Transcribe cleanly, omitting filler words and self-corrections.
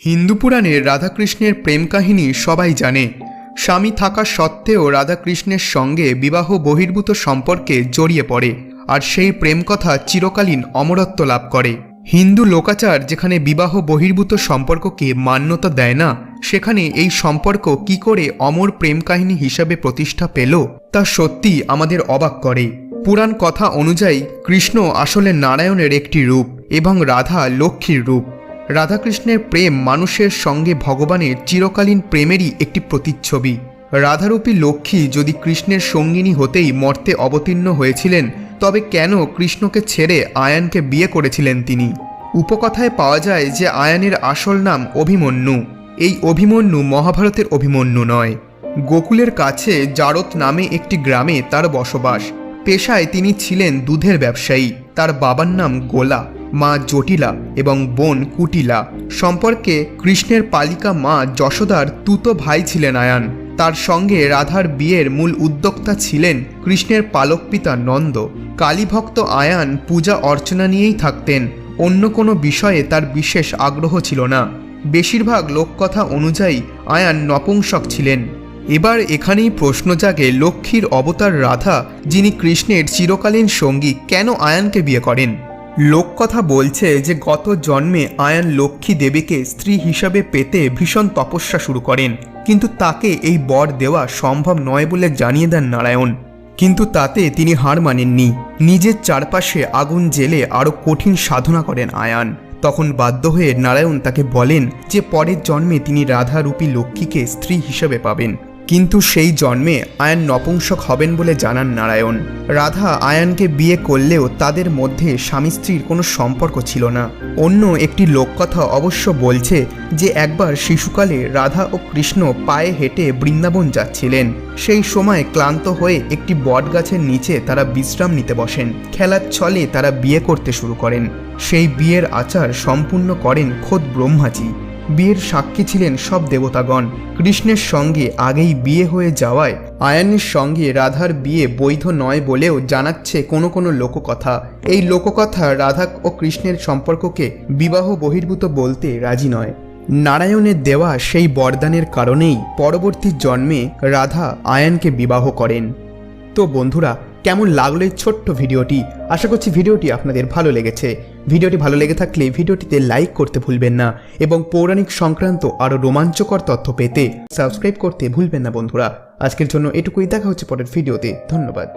হিন্দু পুরাণের রাধাকৃষ্ণের প্রেম কাহিনী সবাই জানে। স্বামী থাকা সত্ত্বেও রাধাকৃষ্ণের সঙ্গে বিবাহ বহির্ভূত সম্পর্কে জড়িয়ে পড়ে, আর সেই প্রেম কথা চিরকালীন অমরত্ব লাভ করে। হিন্দু লোকাচার যেখানে বিবাহ বহির্ভূত সম্পর্ককে মান্যতা দেয় না, সেখানে এই সম্পর্ক কি করে অমর প্রেম কাহিনী হিসাবে প্রতিষ্ঠা পেল তা সত্যি আমাদের অবাক করে। পুরাণ কথা অনুযায়ী কৃষ্ণ আসলে নারায়ণের একটি রূপ এবং রাধা লক্ষ্মীর রূপ। রাধাকৃষ্ণের প্রেম মানুষের সঙ্গে ভগবানের চিরকালীন প্রেমেরই একটি প্রতিচ্ছবি। রাধারূপী লক্ষ্মী যদি কৃষ্ণের সঙ্গিনী হতেই মর্তে অবতীর্ণ হয়েছিলেন, তবে কেন কৃষ্ণকে ছেড়ে আয়ানকে বিয়ে করেছিলেন তিনি? উপকথায় পাওয়া যায় যে আয়ানের আসল নাম অভিমন্যু। এই অভিমন্যু মহাভারতের অভিমন্যু নয়। গোকুলের কাছে জারত নামে একটি গ্রামে তার বসবাস। পেশায় তিনি ছিলেন দুধের ব্যবসায়ী। তার বাবার নাম গোলা, মা জটিলা এবং বোন কুটিলা। সম্পর্কে কৃষ্ণের পালিকা মা যশোদার তুতো ভাই ছিলেন আয়ান। তার সঙ্গে রাধার বিয়ের মূল উদ্যোক্তা ছিলেন কৃষ্ণের পালক পিতা নন্দ। কালীভক্ত আয়ান পূজা অর্চনা নিয়েই থাকতেন, অন্য কোনো বিষয়ে তার বিশেষ আগ্রহ ছিল না। বেশিরভাগ লোককথা অনুযায়ী আয়ান নপুংসক ছিলেন। এবার এখানেই প্রশ্ন জাগে, লক্ষ্মীর অবতার রাধা, যিনি কৃষ্ণের চিরকালীন সঙ্গী, কেন আয়ানকে বিয়ে করেন? লোককথা বলছে যে গত জন্মে আয়ান লক্ষ্মী দেবীকে স্ত্রী হিসাবে পেতে ভীষণ তপস্যা শুরু করেন, কিন্তু তাকে এই বর দেওয়া সম্ভব নয় বলে জানিয়ে দেন নারায়ণ। কিন্তু তাতে তিনি হার মানেননি। নিজের চারপাশে আগুন জ্বেলে আরও কঠিন সাধনা করেন আয়ান। তখন বাধ্য হয়ে নারায়ণ তাকে বলেন যে পরের জন্মে তিনি রাধারূপী লক্ষ্মীকে স্ত্রী হিসেবে পাবেন, কিন্তু সেই জন্মে আয়ান নপুংসক হবেন বলে জানান নারায়ণ। রাধা আয়ানকে বিয়ে করলেও তাদের মধ্যে স্বামী স্ত্রীর কোনো সম্পর্ক ছিল না। অন্য একটি লোককথা অবশ্য বলছে যে একবার শিশুকালে রাধা ও কৃষ্ণ পায়ে হেঁটে বৃন্দাবন যাচ্ছিলেন। সেই সময় ক্লান্ত হয়ে একটি বটগাছের নিচে তারা বিশ্রাম নিতে বসেন। খেলার ছলে তারা বিয়ে করতে শুরু করেন। সেই বিয়ের আচার সম্পূর্ণ করেন খোদ ব্রহ্মাজি। বিয়ের সাক্ষী ছিলেন সব দেবতাগণ। কৃষ্ণের সঙ্গে আগেই বিয়ে হয়ে যাওয়ায় আয়ানের সঙ্গে রাধার বিয়ে বৈধ নয় বলেও জানাচ্ছে কোনো কোনো লোককথা। এই লোককথা রাধা ও কৃষ্ণের সম্পর্ককে বিবাহ বহির্ভূত বলতে রাজি নয়। নারায়ণের দেওয়া সেই বরদানের কারণেই পরবর্তী জন্মে রাধা আয়ানকে বিবাহ করেন। তো বন্ধুরা, কেমন লাগলো এই ছোট্ট ভিডিওটি? আশা করছি ভিডিওটি আপনাদের ভালো লেগেছে। ভিডিওটি ভালো লেগে থাকলে ভিডিওটিতে লাইক করতে ভুলবেন না এবং পৌরাণিক সংক্রান্ত আরও রোমাঞ্চকর তথ্য পেতে সাবস্ক্রাইব করতে ভুলবেন না বন্ধুরা। আজকের জন্য এটুকুই, দেখা হচ্ছে পরের ভিডিওতে। ধন্যবাদ।